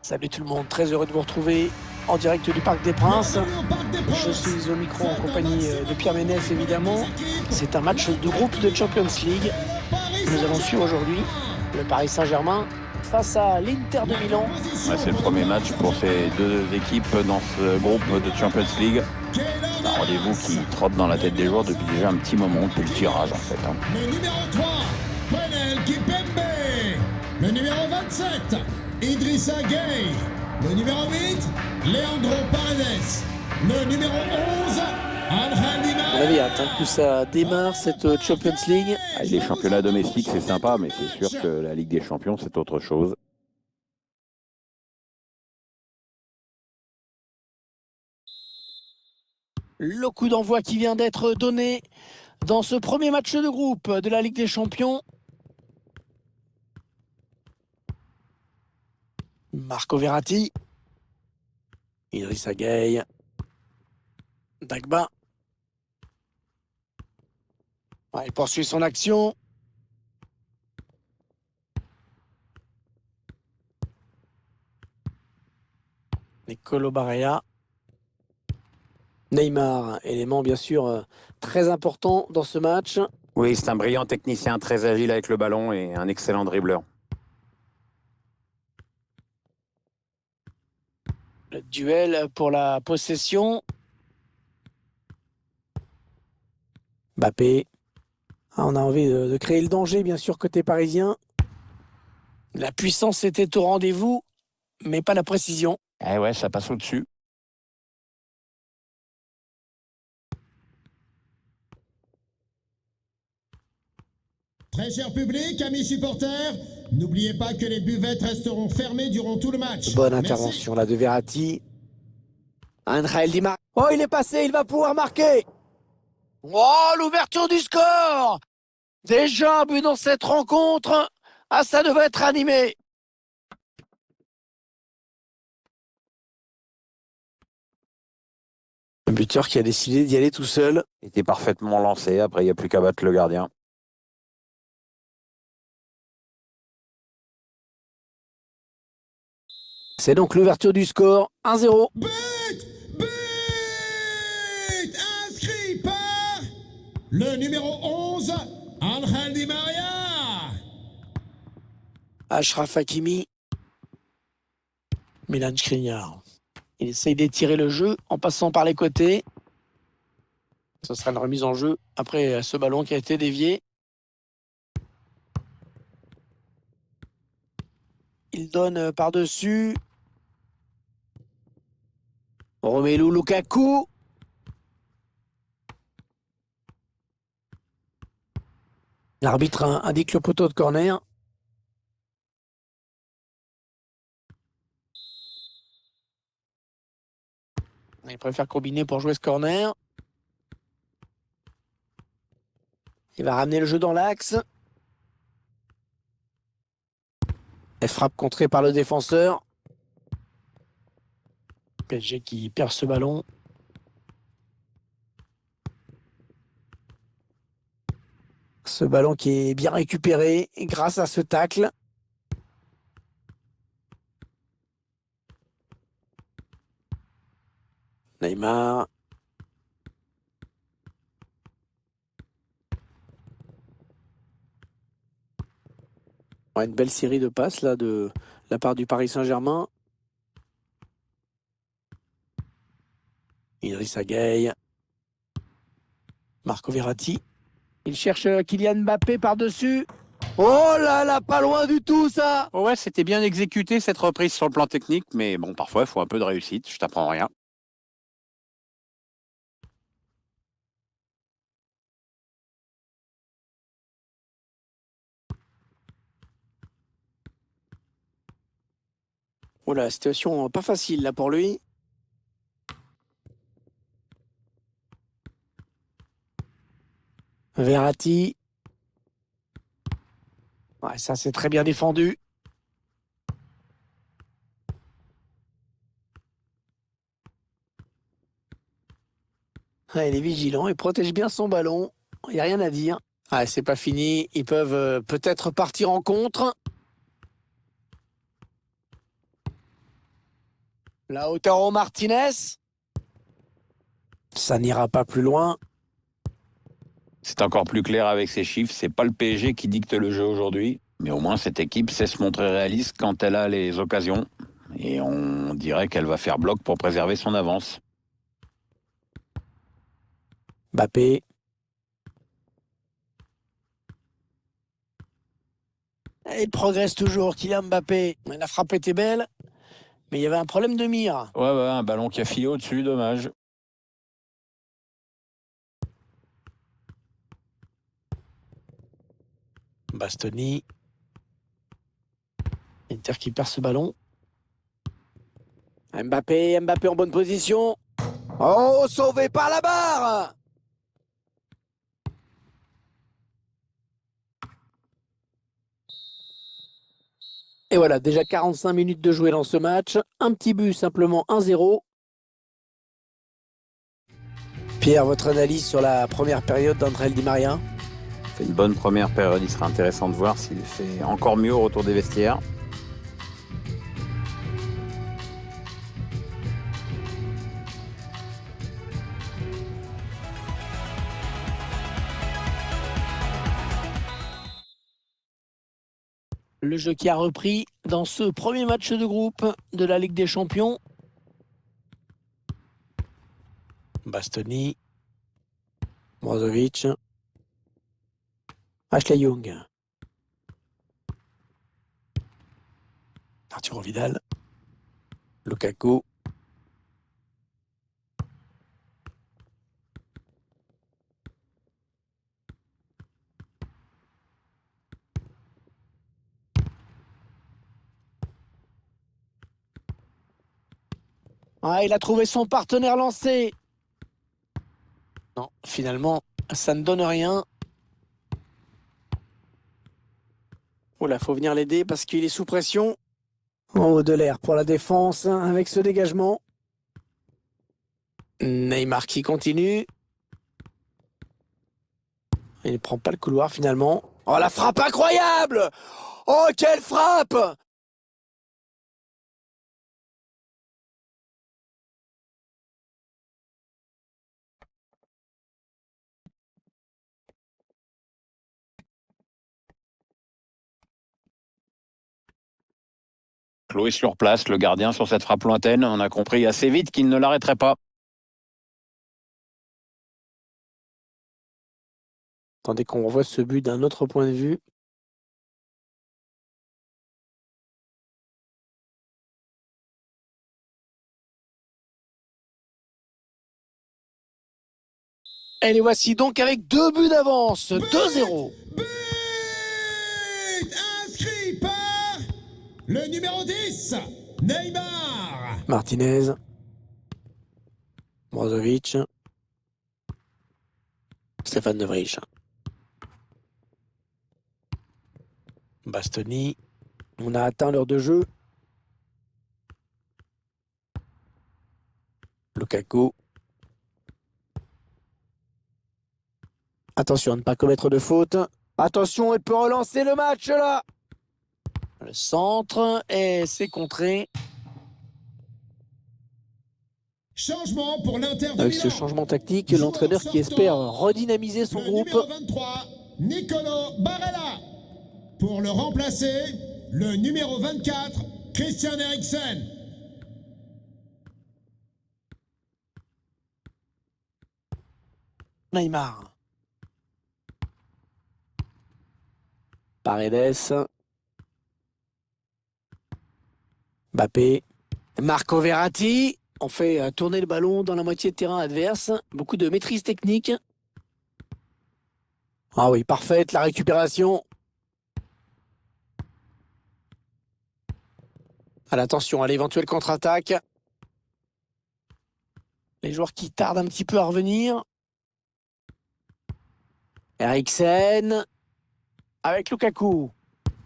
Salut tout le monde, très heureux de vous retrouver en direct du Parc des Princes. Je suis au micro en compagnie de Pierre Ménès évidemment. C'est un match de groupe de Champions League que nous allons suivre aujourd'hui. Le Paris Saint-Germain face à l'Inter de Milan. Ouais, c'est le premier match pour ces deux équipes dans ce groupe de Champions League. C'est un rendez-vous qui trotte dans la tête des joueurs depuis déjà un petit moment, depuis le tirage en fait. Le numéro 3, Kwenel Kimpembe. Le numéro 27, Idrissa Gueye. Le numéro 8, Leandro Paredes. Le numéro 11, Angel Di Maria. On avait hâte que ça démarre cette Champions League. Les championnats domestiques c'est sympa, mais c'est sûr que la Ligue des Champions c'est autre chose. Le coup d'envoi qui vient d'être donné dans ce premier match de groupe de la Ligue des Champions. Marco Verratti, Idrissa Gueye, Dagba. Il poursuit son action. Nicolo Barella. Neymar, élément bien sûr très important dans ce match. Oui, c'est un brillant technicien, très agile avec le ballon et un excellent dribbleur. Le duel pour la possession. Mbappé. On a envie de créer le danger, bien sûr, côté parisien. La puissance était au rendez-vous, mais pas la précision. Eh ouais, ça passe au-dessus. Très cher public, amis supporters, n'oubliez pas que les buvettes resteront fermées durant tout le match. Bonne Merci. intervention là de Verratti. Angel Di Maria. Oh, il est passé, il va pouvoir marquer. Oh, l'ouverture du score. Déjà un but dans cette rencontre. Ah, ça devait être animé. Un buteur qui a décidé d'y aller tout seul. Il était parfaitement lancé, après il n'y a plus qu'à battre le gardien. C'est donc l'ouverture du score, 1-0. But inscrit par le numéro 11, Angel Di Maria. Achraf Hakimi. Milan Skriniar. Il essaye d'étirer le jeu en passant par les côtés. Ce sera une remise en jeu après ce ballon qui a été dévié. Il donne par-dessus. Romelu Lukaku. L'arbitre indique le poteau de corner. Il préfère combiner pour jouer ce corner. Il va ramener le jeu dans l'axe. Elle frappe contrée par le défenseur. PSG qui perd ce ballon. Ce ballon qui est bien récupéré grâce à ce tacle. Neymar. Une belle série de passes là de la part du Paris Saint-Germain. Idrissa Gueye. Marco Verratti. Il cherche Kylian Mbappé par-dessus. Oh là là, pas loin du tout ça. Ouais, c'était bien exécuté cette reprise sur le plan technique, mais bon, parfois il faut un peu de réussite, je t'apprends rien. Oh là, situation pas facile là pour lui. Verratti. Ouais, ça c'est très bien défendu. Il est vigilant, il protège bien son ballon. Il n'y a rien à dire. C'est pas fini. Ils peuvent peut-être partir en contre. Lautaro Martinez. Ça n'ira pas plus loin. C'est encore plus clair avec ces chiffres. C'est pas le PSG qui dicte le jeu aujourd'hui. Mais au moins, cette équipe sait se montrer réaliste quand elle a les occasions. Et on dirait qu'elle va faire bloc pour préserver son avance. Mbappé. Et il progresse toujours, Kylian Mbappé. La frappe était belle, mais il y avait un problème de mire. Ouais, un ballon qui a filé au-dessus, dommage. Bastoni. Inter qui perd ce ballon. Mbappé en bonne position. Oh, sauvé par la barre! Et voilà, déjà 45 minutes de jouer dans ce match. Un petit but, simplement 1-0. Pierre, votre analyse sur la première période d'André Di Maria? C'est une bonne première période. Il sera intéressant de voir s'il fait encore mieux au retour des vestiaires. Le jeu qui a repris dans ce premier match de groupe de la Ligue des Champions. Bastoni. Brozovic. Ashley Young. Arturo Vidal. Lukaku. Ah, il a trouvé son partenaire lancé. Non, finalement, ça ne donne rien. Oh là, faut venir l'aider parce qu'il est sous pression. En haut de l'air pour la défense avec ce dégagement. Neymar qui continue. Il ne prend pas le couloir finalement. Oh, la frappe incroyable! Oh, quelle frappe! Chloé sur place, le gardien sur cette frappe lointaine. On a compris assez vite qu'il ne l'arrêterait pas. Attendez qu'on revoie ce but d'un autre point de vue. Et les voici donc avec 2 buts d'avance. 2-0. But inscrit par le numéro 10, Neymar. Martinez. Brozovic. Stéphane De Vrij. Bastoni. On a atteint l'heure de jeu. Lukaku. Attention à ne pas commettre de faute. Attention, il peut relancer le match là. Le centre et c'est contré. Changement pour l'Inter de Avec Milan. ce changement tactique, l'entraîneur qui espère redynamiser son Le groupe. numéro 23, Nicolo Barella. Pour le remplacer, le numéro 24, Christian Eriksen. Neymar. Paredes. Mbappé. Marco Verratti. On fait tourner le ballon dans la moitié de terrain adverse. Beaucoup de maîtrise technique. Ah oui, parfaite la récupération. Attention à l'éventuelle contre-attaque. Les joueurs qui tardent un petit peu à revenir. Eriksen. Avec Lukaku.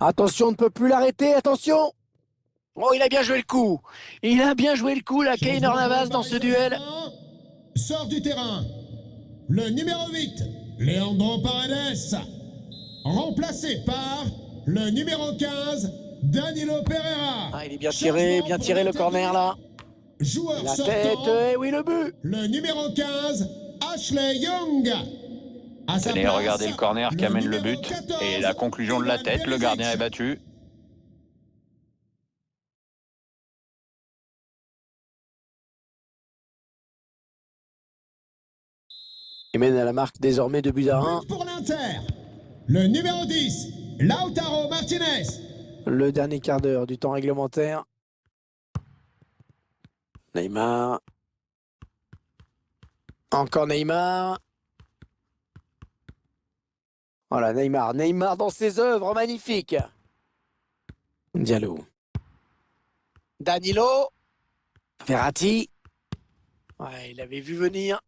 Attention, on ne peut plus l'arrêter. Attention. Oh, il a bien joué le coup. Il a bien joué le coup, la Keylor Navas, dans ce duel. Sort du terrain. Le numéro 8, Leandro Paredes. Remplacé par le numéro 15, Danilo Pereira. Ah, il est bien tiré le corner là. joueur La sortant, tête, et oui, le but. le numéro 15, Ashley Young. À sa Tenez, place, regardez le corner qui amène le numéro but. 14, Et la conclusion de la Ivan tête, le gardien est Perisic. battu. Il mène à la marque désormais 2-1. But pour l'Inter. Le numéro 10, Lautaro Martinez. Le dernier quart d'heure du temps réglementaire. Neymar. Encore Neymar. Voilà, Neymar. Neymar dans ses œuvres, magnifiques. Diallo. Danilo. Verratti. Ouais, il avait vu venir.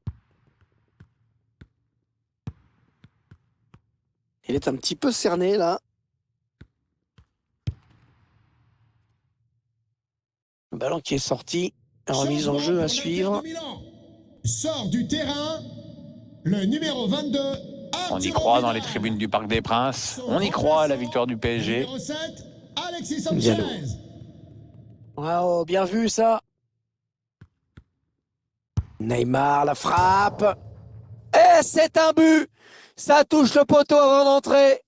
Il est un petit peu cerné, là. Le ballon qui est sorti. Remise en jeu à suivre. Sort du terrain le numéro 22. On y croit dans les tribunes du Parc des Princes. On y croit à la victoire du PSG. Numéro 7, Alexis Sanchez. Diallo. Wow, bien vu ça. Neymar, la frappe. Et c'est un but. Ça touche le poteau avant d'entrer.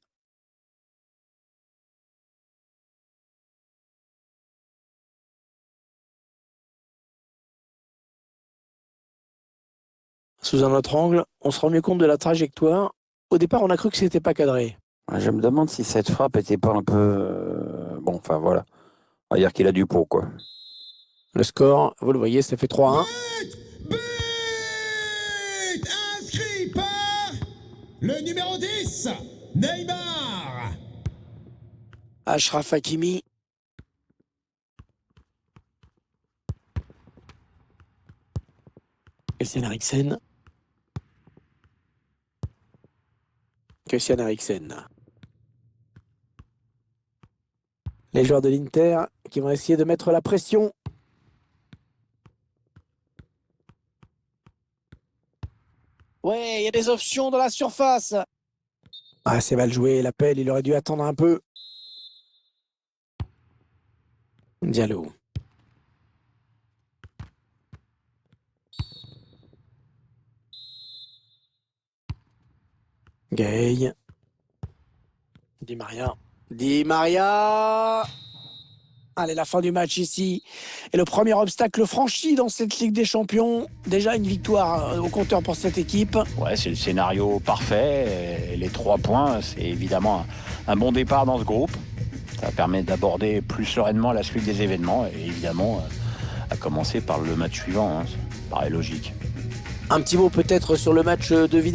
Sous un autre angle, on se rend mieux compte de la trajectoire. Au départ, on a cru que c'était pas cadré. Je me demande si cette frappe était pas un peu... Bon, enfin voilà. On va dire qu'il a du pot, quoi. Le score, vous le voyez, ça fait 3-1. But inscrit par le numéro 10, Neymar. Achraf Hakimi. Christian Eriksen. Christian Eriksen. Les joueurs de l'Inter qui vont essayer de mettre la pression. Ouais, il y a des options dans la surface. Ah, c'est mal joué. L'appel, il aurait dû attendre un peu. Diallo. Gay. Di Maria. Di Maria. Allez, la fin du match ici. Et le premier obstacle franchi dans cette Ligue des Champions. Déjà une victoire au compteur pour cette équipe. Ouais, c'est le scénario parfait. Et les 3 points, c'est évidemment un bon départ dans ce groupe. Ça permet d'aborder plus sereinement la suite des événements. Et évidemment, à commencer par le match suivant. Ça paraît logique. Un petit mot peut-être sur le match de Vidal.